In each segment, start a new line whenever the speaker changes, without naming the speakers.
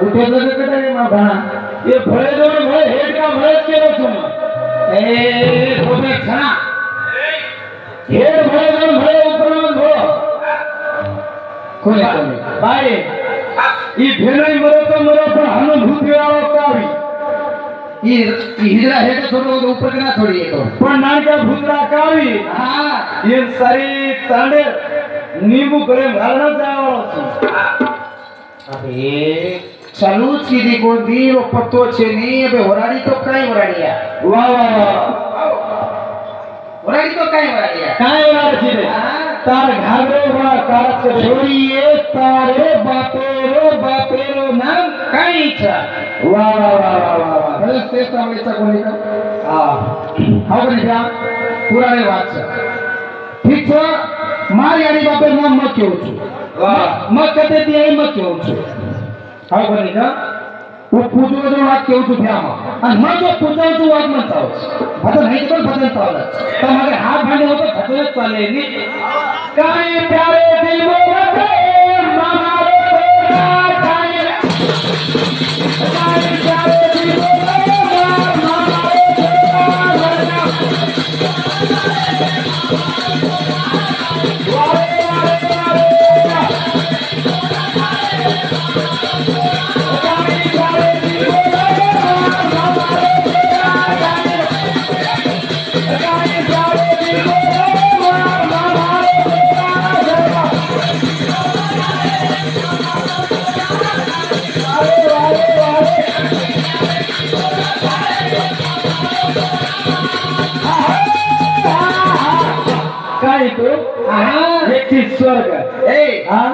उठे कडे माझा ये भळे जोड भळे हेड का भळेच केलं तुम्ही ए कोणी छाना हेड भळे जोड भळे उपरमन भो कोणी कोणी बाय ई भेलई मरो पण अनुभूत वेळावर कावी ई हिजरा हेड थोडं ऊपर के ना थोड़ी है तो पण नानका भूतरा कावी हां ये सारी तांडे नींबू करे घालना जावळो अबे चालू सीधी को दी वो पत्तो छे नहीं अबे होराड़ी तो काई होराड़िया वाह वाह वाह होराड़ी तो काई होराड़िया काई होराड़ी छे तार घागरे वाला कारत के छोड़िए तारे बापेरो नाम काई छा वाह वाह वाह वाह भले से सामने कोणी का हां हाउ बनी क्या पुराने बात छे ठीक छे मारी आड़ी बापे नाम मत क्यों छु वाह मत कते दिए मत क्यों छु हाउ बनी का वो पूजो जो વાત કેવું છું ભ્યામાં અને मैं जो પૂછાઉં છું વાત મત ચાલો ભજન નહીં તો ભજન ચાલે તમારે હાથ ભાંડે હો તો ભજન જ ચાલે ની કાઈ પ્યારે દિલ મોરતે મારો તોરા કાઈ પ્યારે દિલ મોરતે મારો एक स्वर्ग हाँ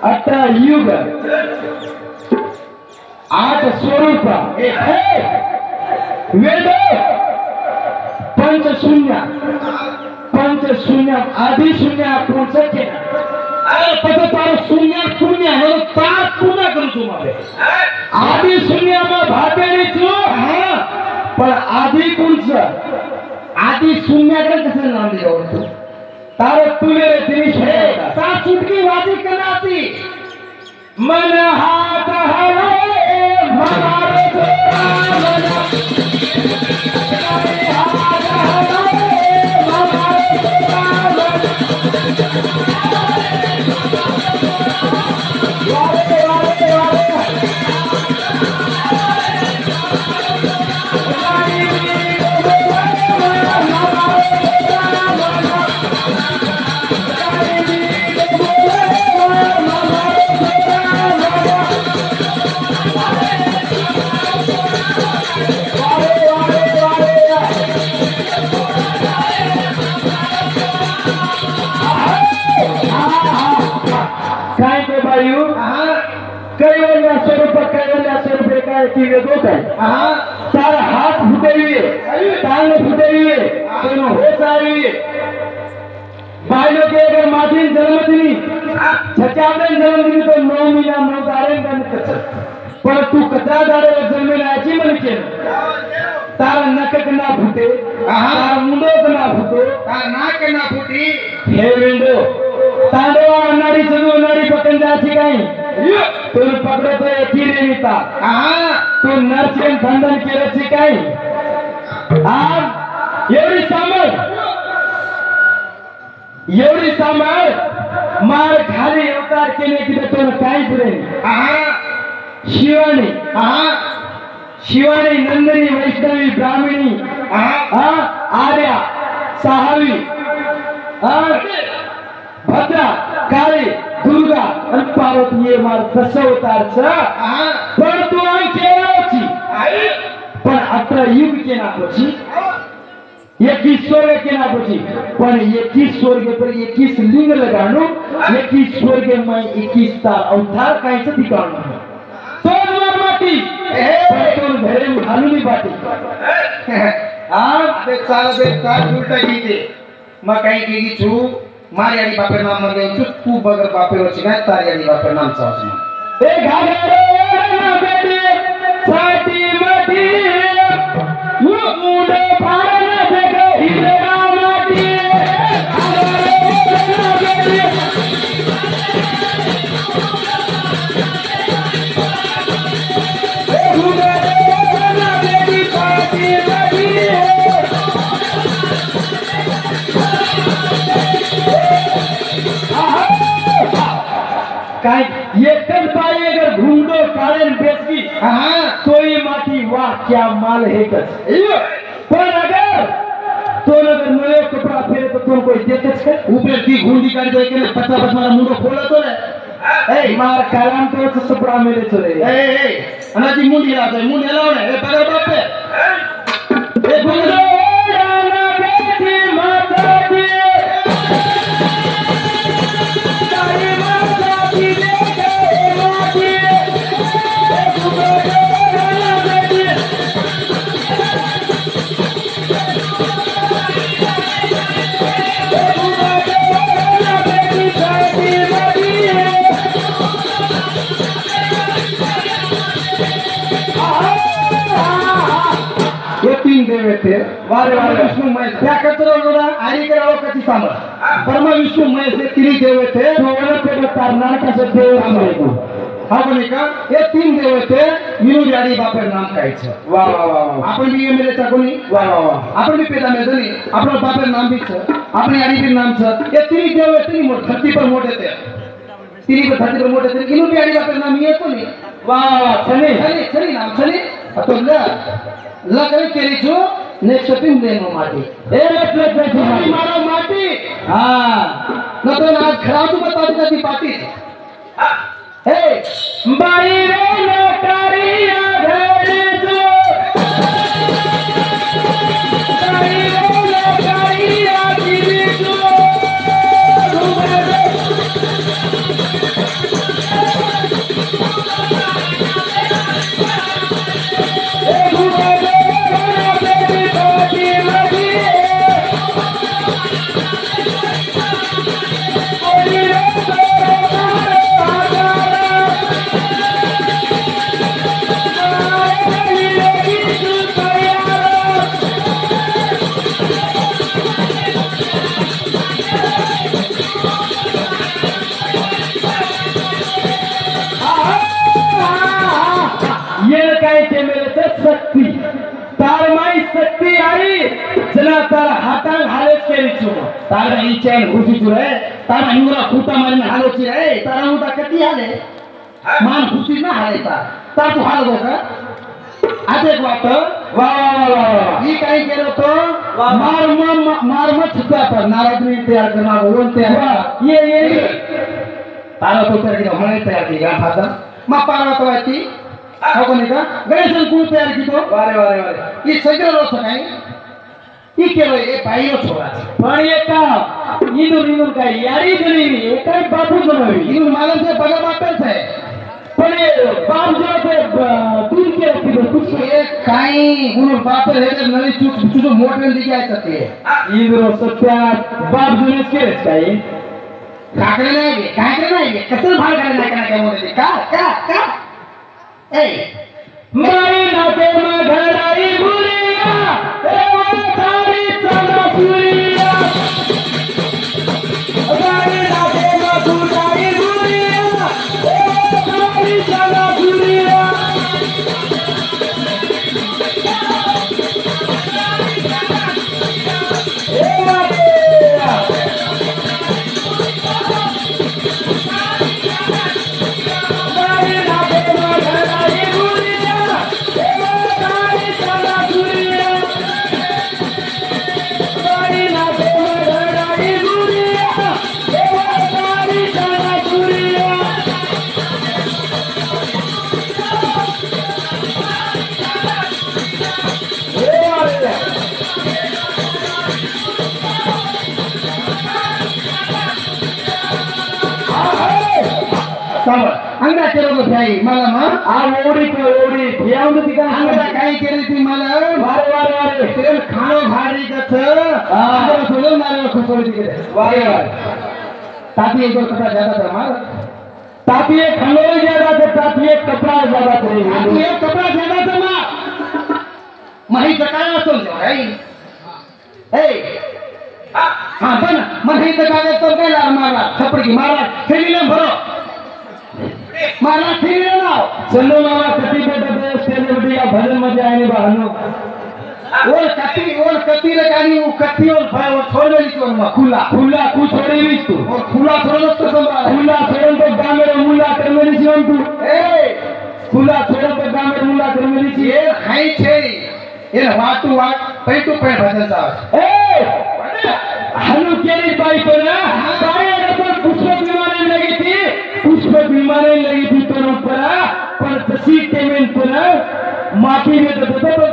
18 युग 8 स्वरूप वेद पंच शून्य आदि शून्य पुढचं केलं अरे पद तार शून्य शून्य म्हणून पाच पुन्हा करू तुम्हाला आदि शून्य मग भाटेरी छु हां पण आदि पुढचं आदि शून्याकडे कसं नाम दिलं होतं तार तुले तिनी है ता चुटकी वाजी कनाती मन हाथ हरे मारे तोरा मन हाथ हरे मारे तोरा कैवल्य स्वरूप एका की वेगो काय तार हाथ फुटविए टांग फुटविए तेनो होश आविए बायलो के अगर माधीन जन्मदिनी छचाबेन जन्मदिनी तो 9 महीना 9 दारे बन कच पण तू कचा दारे जन्मेलाची म्हणके तार नकक ना फुटे तार मुंडो ना फुटो तार नाक ना फुटी हे विंडो तांडवा अनाडी चदू अनाडी पकन जाची काही तू पकडतो याची रेविता तू नर्चन धंदन केल्याची काही एवढी सांभाळ मार खाली अवतार केले की तो काहीच नाही शिवानी नंदिनी वैष्णवी ब्राह्मणी आर्या सहावी भद्रा काली दुर्गा आणि पार्वती ये मार दशावतारचा पण तू केलाची पण 18 युग के ना पछी 21 स्वर्ग के ना पछी पण 21 स्वर्ग पर 21 लिंग लगाणो 21 स्वर्ग में 21 तार अवतार कायचं ठिकाण तो मार माटी तो घरे घालूनी बाटी ते चाल बे तार उलटा गीते मग काही केली छू मारी आणि बापे नाम मध्ये तू बगर बापे वची काय तारी आणि बापे नाम चावस ए घागरे ना बेटी साटी मटी यू मुडे फारना जग हिरे माटी घागरे ना बेटी मारी अगर ढूंढो काले बेचगी तो ये माटी वाह क्या माल है कच पर अगर तो अगर नयो कपड़ा फेरे तो तुम कोई देते छे ऊपर की घुंडी काट दे के 50 मारा मुंडो खोला तो रे ए मार कालाम तो सपड़ा मेरे चले ए अनाजी मुंडी ला दे मुंडी लाओ ने ए पगर बाप ए गुंडो राना बेटी माता दी तारी माता दी दे माती ए गुंडो राना बेटी देवे थे वारे वारे विष्णु महेश क्या कचरा लोड़ा आरी के राव कति सांबर ब्रह्मा विष्णु महेश से तीन देवे थे तो वन पे तारनान का से देव सांबर को हां बने का ये तीन देवे थे मीनू याडी बापर नाम काय छे वाह वाह वाह आपण भी ये मेरे चाकोनी वाह वाह वाह आपण भी पेदा में दनी आपनो बापर नाम भी छे अपने याडी भी नाम छे ये तीन देवे तीन मोट धरती पर मोटे थे तीन पर धरती पर मोटे थे मीनू याडी बापर नाम ये कोनी वाह वाह चली चली चली नाम चली तो लगे केरी जो नेक्स्ट पिन देनो माटी ए लेट मारो माटी हां न तो आज खराब तो बता दी थी पार्टी ए बाई रे नोटरिया घर जो बाई रे नोटरिया गिरी जो शक्ति तार माई शक्ति आई जना तार हाथांग हालेच केली छु तार ई चैन घुसी छु रे तार अंगुरा फूटा मारने हालो छि रे तार मुटा कती हाले मान घुसी ना हाले तार तू हाल का आज एक बात वाह वाह वाह ई काय केलो तो मार मत छुटा पर नाराजनी तैयार करना बोलन तैयार ये तारा तो तैयार की हमने तैयार की गा फादा मा पारा तो आती हाकोनी का गणेशन को तैयार की तो वारे वारे वारे ये सगळं रोज काय ई केलो ए बाईरो छोरा पण ये का इदुर काय यारी गणी ए काय बापू बनवी इदुर मालम से बगा बापेल छे पण ये बाप जो ते दूर के की कुछ ये काय गुण बापेल हे नली चुच मोटन दिखे आयत ते इदुर सत्या बाप जुने के काय काकडे नाही कसं भाग करायला काय मोठे का ए मारी नाते में घड़ाई बुलिया ए वो तारी चला सुलिया मारी नाते में घड़ाई बुलिया ए वो तारी चला सुलिया ए मारी नाते में घड़ाई अंगड़ा केलो भाई मला मा आ ओडी भियाउन ती का अंगड़ा काय केली ती मला वारे तेल खानो भारी गछ अंगड़ा सोलो मारे खुसोडी ती वारे ताती एक कपड़ा ज्यादा था मार ताती एक खंडोरी ज्यादा था ताती एक कपड़ा ज्यादा था ताती एक कपड़ा ज्यादा था मां मही तकाया सुन भाई ए हां बन मही तकावे तो काय लार मारा थपड़ी की मारा थैली ले भरो मारा ठीक है ना चलो मामा कति बेटा देश स्टेज में दिया भजन मजे आने बहानो और कती लगानी वो कती और भाई वो छोड़ देली तो मा खुला कु छोड़ी भी तू और खुला छोड़ तो संभा खुला छोड़ तो गांव में मुल्ला कर मेरी जीवन तू खुला छोड़ तो गांव में मुल्ला कर मेरी जी ये हाई छे ये वाटू वाट पे टू पे भजन सा हनु केरी बाई तो ना बाई अगर पुष्प बीमारी लगी थी तो ऊपर पर तसी टेमेन तो ना माटी में तो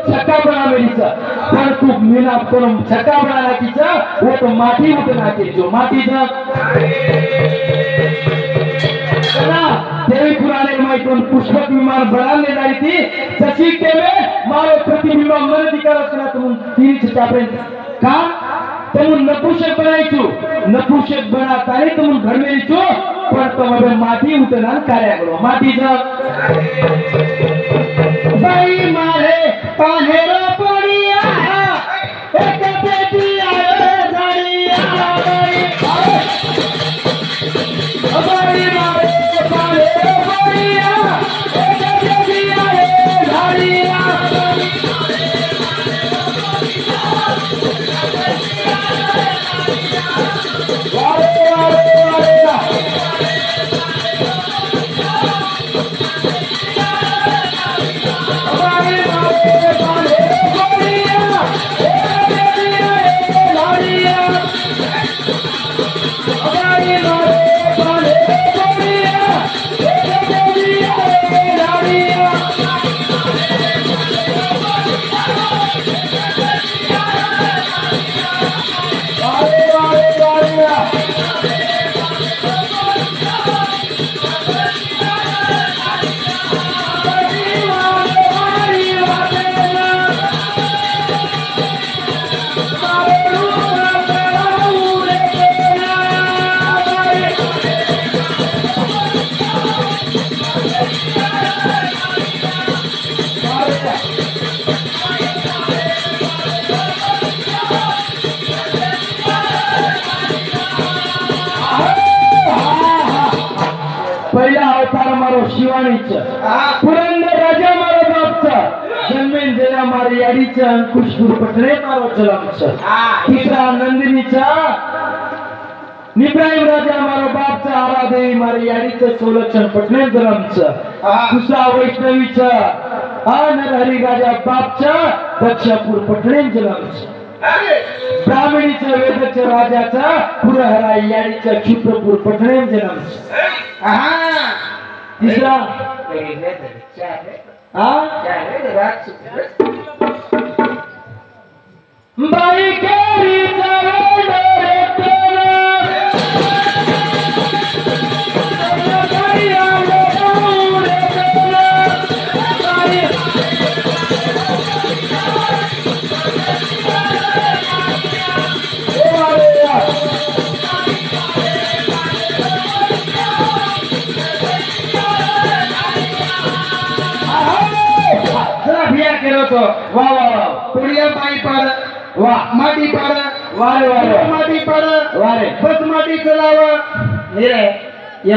छक्का बना मेरी चा पर तू मिला तो छक्का बना की चा वो तो माटी में तो ना के जो माटी जा ना देवी पुराने में तो पुष्पक विमान बना ले रही थी तसी टेमेन मारो प्रतिबिंब मन दिखा रखना तुम तीन छक्का पे का तुम नपुंसक बनायचो नपुंसक बनाता नहीं तुम घर में लिचो पर तुम अबे माटी उतना कार्य करो माटी जब भाई मारे पानेरो पड़िया एक बेटी आए धड़िया भाई मारे पानेरो पड़िया एक बेटी आए धड़िया पहिला अवतार मारो शिवानीचा पुरंदर राजा मारो बापचा जन्मेन जया मारी याडीचा अंकुश गुरुपटणे मारो चलमचा तिसरा नंदिनीचा निब्राहिम राजा मारो बापचा आरादेवी मारी याडीचा सोलक्षण पटणे जलमचा दुसरा वैष्णवीचा नरहरी राजा बापचा दक्षापूर पटणे जलमचा ब्राह्मणीचा वेदच्या राजाचा पुरहरा याडीचा क्षिप्रपूर पटणे जलमचा तीसरा बाई केरी वाह वाह पुड़िया पाई पर वाह माटी पर वारे वारे माटी पर वारे बस माटी चलावा मेरे ये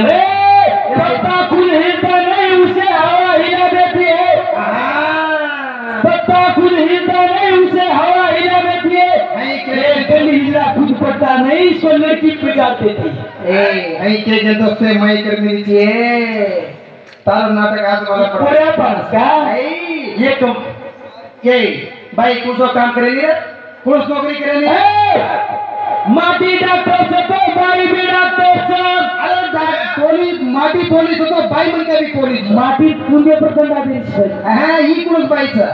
पत्ता खुद हिलता नहीं उसे हवा हिला देती है पत्ता खुद हिलता नहीं उसे हवा हिला देती है गली हिला खुद पत्ता नहीं सोने की पिघा देती है के जदों से मैं कर मिलती है तार नाटक आज वाला पड़ा पास का ये कम ये भाई कुछ काम करेंगे पुलिस नौकरी करेंगे माटी डॉक्टर से तो भाई भी डॉक्टर से अरे पुलिस माटी पुलिस तो भाई मन का भी पुलिस माटी पुण्य प्रखंड आदेश है ही पुलिस भाई से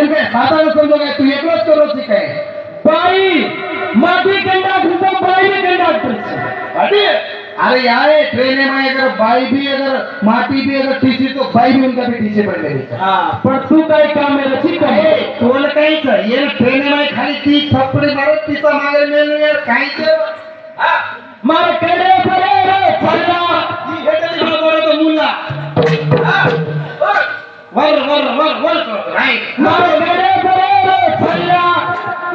इनके साधारण समझोगे तू एकलोच करो शिकाय भाई माटी कंडक्टर तो भाई भी कंडक्टर अरे अरे यार ट्रेन में अगर भाई भी अगर माटी भी अगर टीसी तो भाई भी उनका भी टीसी पड़ गई पर तू काय काम में रची काय तोल काही छ ये ट्रेन में खाली ती थप्पड़ी मारो तीसा मागे मेल यार काही छ मार केडे परे रे फल्ला ई हेडली मारो तो मुल्ला वर राइट मार केडे परे रे फल्ला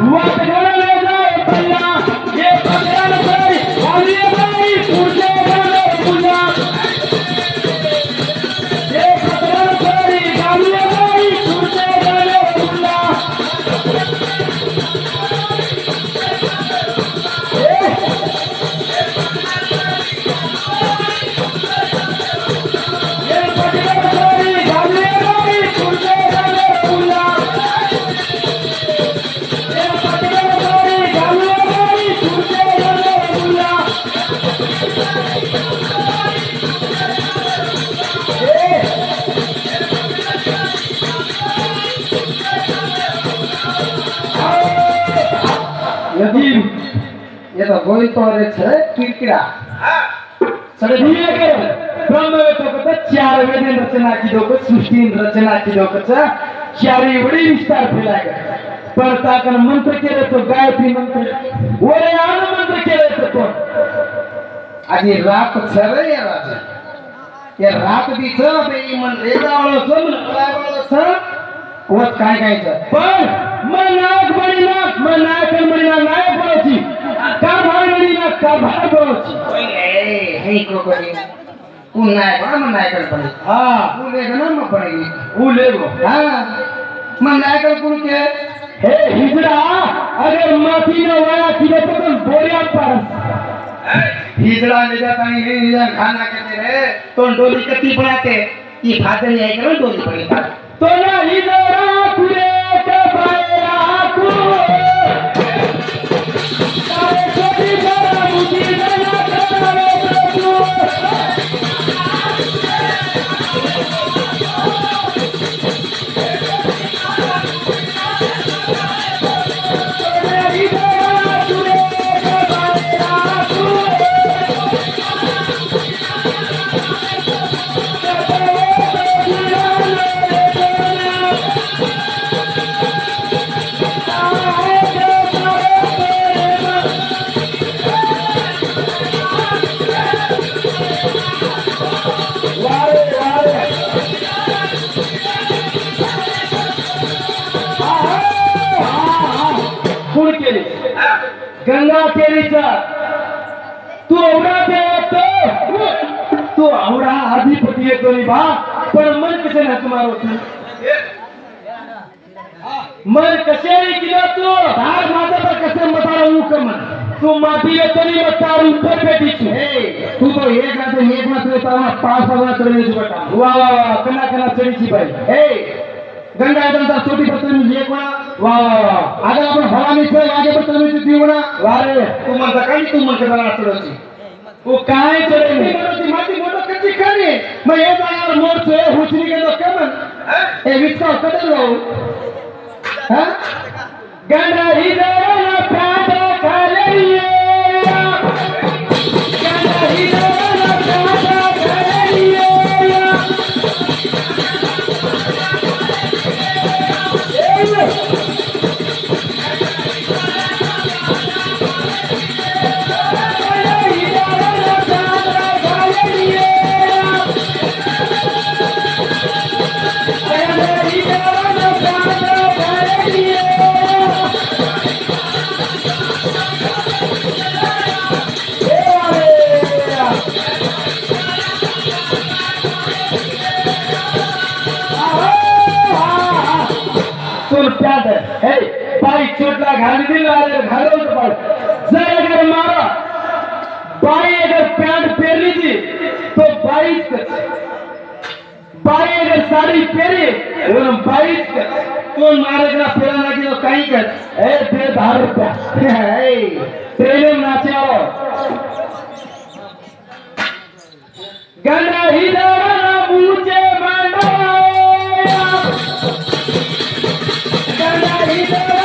वाट गले ले जाए फल्ला ये पकड़ गई आलिए भाई पूछे गले पूजा ये पकड़ गई आलिए भाई पूछे गले पूजा
ये तो गोई तो रे छे किरकिरा
सगळे दिले के ब्रह्म तो कत चार वेद रचना की दो सृष्टि रचना की दो कत चारी बड़ी विस्तार फैलाय पढ़ता कर मंत्र केले तो गायत्री मंत्र ओरे आन मंत्र केले तो
आज रात छरे या राजा ये रात भी छ बे मन रेगा वाळो छ मन काय वाळो छ वत काय काय छ
पण मनाक बडी नाक मनाक बडी नाक बोलची कारभार बडी नाक कारभार बोलची
हे कोकोनी उन्नाय बा मन नाय कर पड़ी
हां
उले गना म पड़ेगी
उले गो
हां मन नाय कर कुल के
हे हिजड़ा अगर माफी न वाया कि तो बोरिया पर
हिजड़ा ले जाता नहीं हिजड़ा खाना कहते रे तो डोली कत्ती बनाते ये फादर है करो डोली पड़ी
तो ना हिजड़ा कुरे के बायरा कु सारे छोटी बड़ा मुझे ना करावे तू गंगा केरीचा तू एवढा येतो तू आवडा अधिपती येतो नी बा पण मन कसे नक मारत मन कसे केलं तू धार माझा तर कसे मतारा उकम तू माती येतो नी मतार ऊपर पेटीची
तू तो एक रात एक मात्र तावा पाच पाच चढणे जुबटा
वा वा वा कना कना चढीची बाई
गंगा एकदम छोटी पत्र में ये कोना
वा वा वा
अगर आपण भवानी से आगे पत्र में दीवना
वारे
तू मन सकाळी तू मन करा चढवची
तू काय चढेली
ती माती मोठो कच्ची खाली मग हे जाणार मोर से हुचरी के तो कमन ए विचका कदल लो हां
गंगा हिजड़ा ना प्राण खालिए गंगा हिजड़ा ना प्राण खालिए बाई चोटला घाली दिल घालवलं पण जर अगर मारा बाई अगर पैंट पहनी थी तो 22 बाई अगर साड़ी पहनी वो 22
कोण मारेगा पेला लागी तो काही कर
ए ते 10 रुपया ट्रेन नाचे आओ गंगा हिजड़ा ना मुझे बनाया गंगा हिजड़ा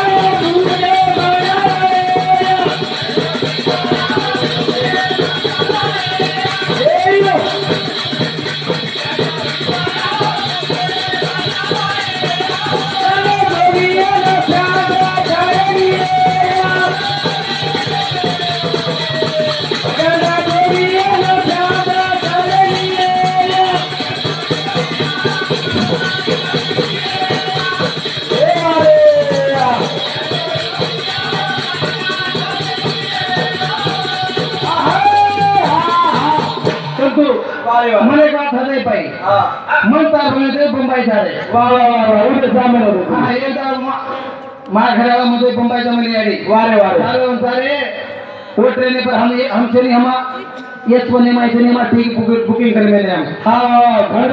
મને વાત હદે ભાઈ મનતા બને તે બંબાઈ જારે
वाह वाह वाह वाह उधर सामने हो
હા એકदा मार घराला मध्ये बंबाई जमली आली
वारे वारे
सारे वो ट्रेन पर हम चली हम येस वने माहिती नहीं मा ठीक बुकिंग कर मेले हम
हाँ घर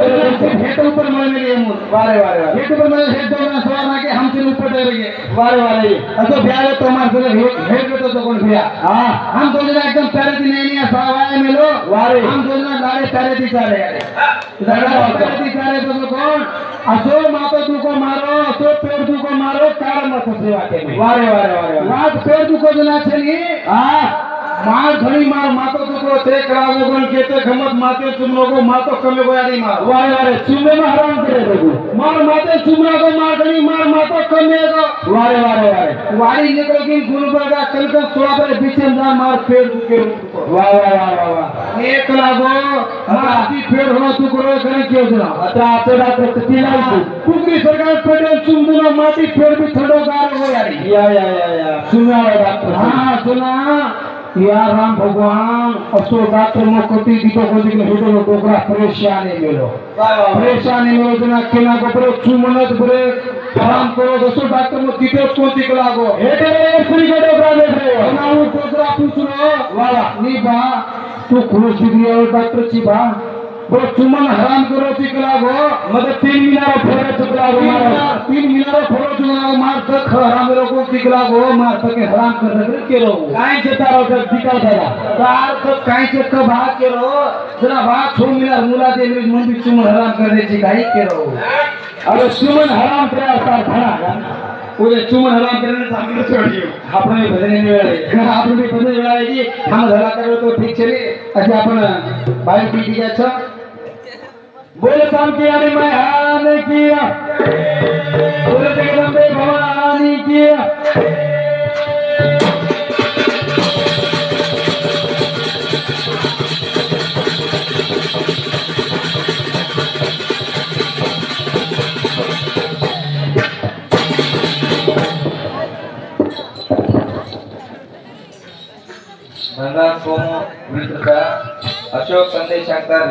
हेट ऊपर मळे मेले हम
वारे वारे वारे
हेट ऊपर मळे हेट दोन सवार ना के हम चल ऊपर डरेगे
वारे वारे
असो ब्याले तो मार सर हेट तो कोण भैया
हाँ
हम दोन एकदम प्यारे दी नहीं सवाय मेलो
वारे
हम दोन लाडे प्यारे दी चाले प्यारे दी चाले तो कोण असो मातो तू को मारो असो पेड़ तू को मारो कार मत से वाटे में
वारे वारे वारे
रात पेड़ तू को जना चली
हाँ
मार घणी मार मातो टुकड़ो ते करावो गण केते खमत माते चुमनो को मातो कमे को यारी मार
वारे वारे चुमे में हराम करे देखो
मार माते चुमना को मार घणी मार मातो कमे को
वारे वारे वारे
वारी निकल की गुलबर्गा कलकल सोला पर बीचे में मार पेड़ के
वाह वाह वाह वाह
एक लागो माती पेड़ होना तू करो करे क्यों जना
आता आचड़ा तो किती लागू
कुकरी सरकार पेड़ चुमदुना माती पेड़ भी ठंडो गार हो यारी
या सुना डॉक्टर
हाँ सुना यार राम भगवान असो डॉक्टर मो कति दीतो को दिखने होटल में डोकरा परेशानी मिलो परेशानी मिलो जना केना को पर चुमनत बरे आराम करो दसो डॉक्टर मो दीतो को दिखला गो
हेटे फ्री को डोकरा देख रहे हो
ना वो डोकरा पूछ रो
वाला
नी बा तू खुश दिखली और डॉक्टर ची बा वो चुमन हराम करो चिकला गो
मतलब 3 मीनार फोड़े चुकला मारो
3 मीनार फोड़ो चुकला मार तक हराम को चिकला गो मार तक हराम कर दे के रो
काय से तारो तक दिखा देगा
तार तो काई से का भाग के रो जरा भाग 6 मीनार मुला दे मन भी चुमन हराम कर दे छी गाई के रो
अरे चुमन हराम करे तार खड़ा
ओए चुमन हराम करने सामने छोड़ियो
આપણે ભજન ની વેળા
આપણે ભજન વેળા આવી हम धरा करो तो ठीक चले अच्छा अपन भाई पीटी के अच्छा
बोल शाम की आने मैं आने किया बोल जगदम्बे भवानी किया
गंगा सोमो विद्या अशोक संदेश शंकर